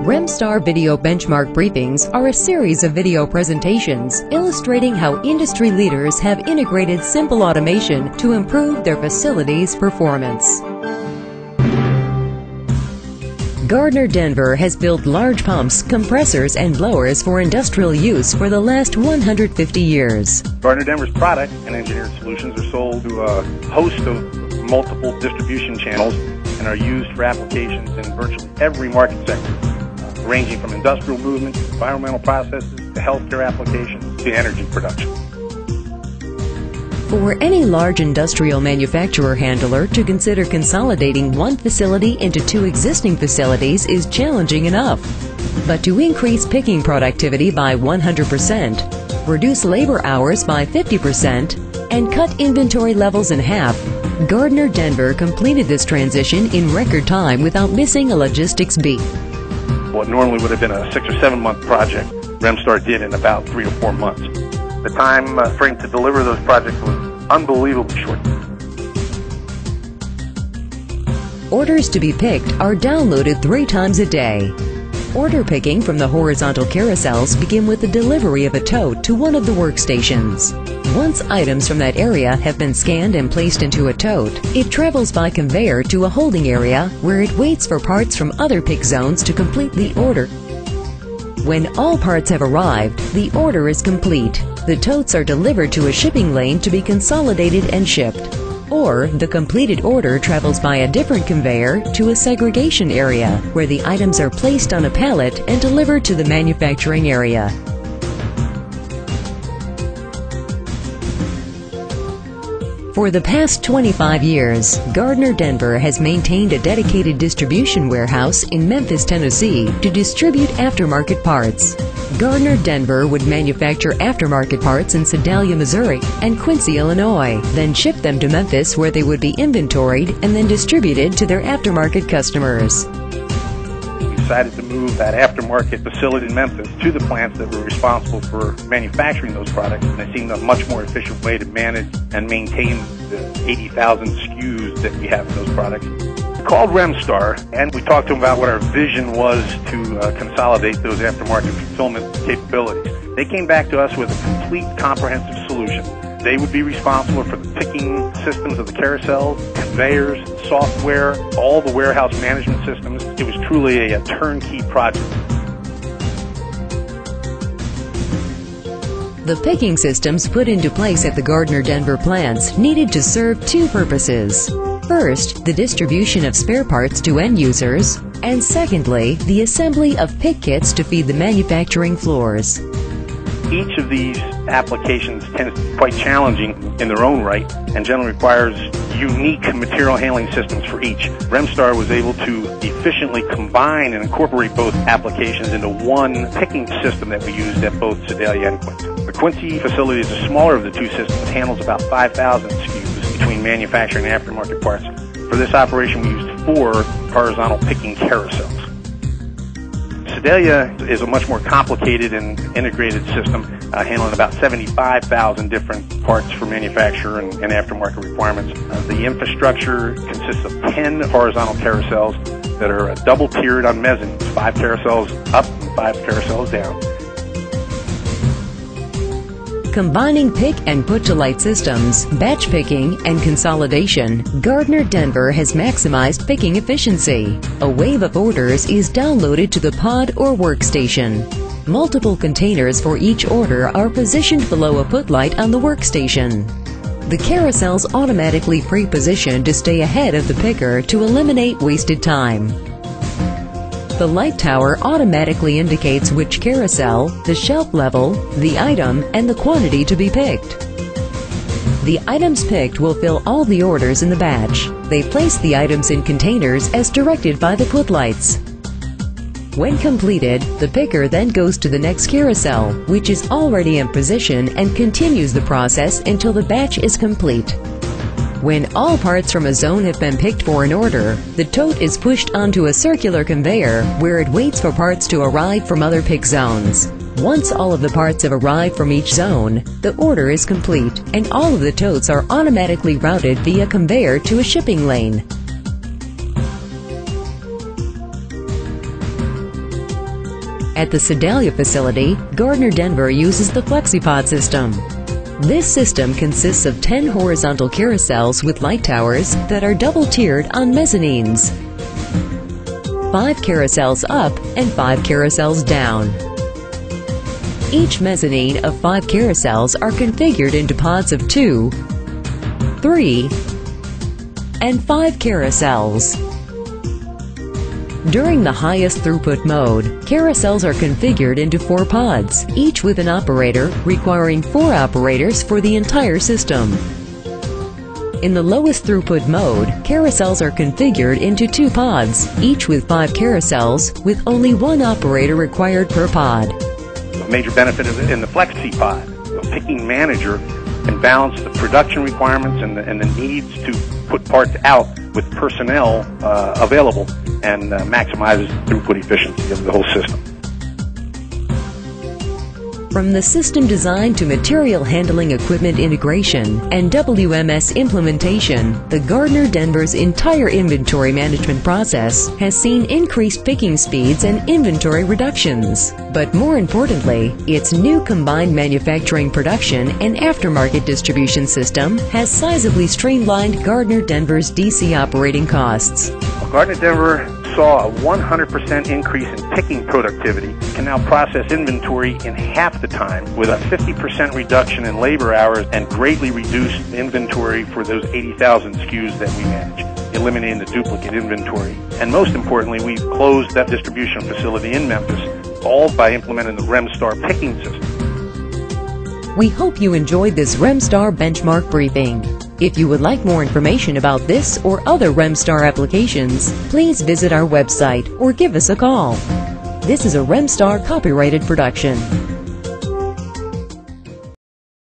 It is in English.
Remstar video benchmark briefings are a series of video presentations illustrating how industry leaders have integrated simple automation to improve their facilities' performance. Gardner Denver has built large pumps, compressors, and blowers for industrial use for the last 150 years. Gardner Denver's products and engineered solutions are sold to a host of multiple distribution channels and are used for applications in virtually every market sector, ranging from industrial movement to environmental processes to healthcare applications to energy production. For any large industrial manufacturer handler to consider consolidating one facility into two existing facilities is challenging enough. But to increase picking productivity by 100%, reduce labor hours by 50%, and cut inventory levels in half, Gardner Denver completed this transition in record time without missing a logistics beat. What normally would have been a 6 or 7 month project, Remstar did in about 3 to 4 months. The time frame to deliver those projects was unbelievably short. Orders to be picked are downloaded 3 times a day. Order picking from the horizontal carousels begin with the delivery of a tote to one of the workstations. Once items from that area have been scanned and placed into a tote, it travels by conveyor to a holding area where it waits for parts from other pick zones to complete the order. When all parts have arrived, the order is complete. The totes are delivered to a shipping lane to be consolidated and shipped. Or the completed order travels by a different conveyor to a segregation area where the items are placed on a pallet and delivered to the manufacturing area. For the past 25 years, Gardner Denver has maintained a dedicated distribution warehouse in Memphis, Tennessee to distribute aftermarket parts. Gardner Denver would manufacture aftermarket parts in Sedalia, Missouri and Quincy, Illinois, then ship them to Memphis where they would be inventoried and then distributed to their aftermarket customers. We decided to move that aftermarket facility in Memphis to the plants that were responsible for manufacturing those products, and it seemed a much more efficient way to manage and maintain the 80,000 SKUs that we have in those products. We called Remstar, and we talked to them about what our vision was to consolidate those aftermarket fulfillment capabilities. They came back to us with a complete, comprehensive solution. They would be responsible for the picking systems of the carousels, conveyors, software, all the warehouse management systems. It was truly a turnkey project. The picking systems put into place at the Gardner Denver plants needed to serve 2 purposes. First, the distribution of spare parts to end users, and secondly, the assembly of pick kits to feed the manufacturing floors. Each of these applications tends to be quite challenging in their own right and generally requires unique material handling systems for each. Remstar was able to efficiently combine and incorporate both applications into one picking system that we used at both Sedalia and Quincy. The Quincy facility is the smaller of the 2 systems, handles about 5,000 SKUs between manufacturing and aftermarket parts. For this operation, we used 4 horizontal picking carousels. Sedalia is a much more complicated and integrated system, handling about 75,000 different parts for manufacturer and aftermarket requirements. The infrastructure consists of 10 horizontal carousels that are double-tiered on mezzanines, 5 carousels up and 5 carousels down. Combining pick and put-to-light systems, batch picking, and consolidation, Gardner Denver has maximized picking efficiency. A wave of orders is downloaded to the pod or workstation. Multiple containers for each order are positioned below a put-light on the workstation. The carousels automatically pre-position to stay ahead of the picker to eliminate wasted time. The light tower automatically indicates which carousel, the shelf level, the item, and the quantity to be picked. The items picked will fill all the orders in the batch. They place the items in containers as directed by the put lights. When completed, the picker then goes to the next carousel, which is already in position, and continues the process until the batch is complete. When all parts from a zone have been picked for an order, the tote is pushed onto a circular conveyor where it waits for parts to arrive from other pick zones. Once all of the parts have arrived from each zone, the order is complete and all of the totes are automatically routed via conveyor to a shipping lane. At the Sedalia facility, Gardner Denver uses the FlexiPod system. This system consists of 10 horizontal carousels with light towers that are double-tiered on mezzanines. 5 carousels up and 5 carousels down. Each mezzanine of 5 carousels are configured into pods of 2, 3, and 5 carousels. During the highest throughput mode, carousels are configured into 4 pods, each with an operator, requiring 4 operators for the entire system. In the lowest throughput mode, carousels are configured into 2 pods, each with 5 carousels, with only 1 operator required per pod. A major benefit in the FlexiPod, the picking manager can balance the production requirements and the needs to put parts out with personnel available, and maximizes throughput efficiency of the whole system. From the system design to material handling equipment integration and WMS implementation, the Gardner Denver's entire inventory management process has seen increased picking speeds and inventory reductions. But more importantly, its new combined manufacturing production and aftermarket distribution system has sizably streamlined Gardner Denver's DC operating costs. Gardner Denver saw a 100% increase in picking productivity, can now process inventory in half the time with a 50% reduction in labor hours and greatly reduced inventory for those 80,000 SKUs that we manage, eliminating the duplicate inventory. And most importantly, we've closed that distribution facility in Memphis, all by implementing the Remstar picking system. We hope you enjoyed this Remstar benchmark briefing. If you would like more information about this or other Remstar applications, please visit our website or give us a call. This is a Remstar copyrighted production.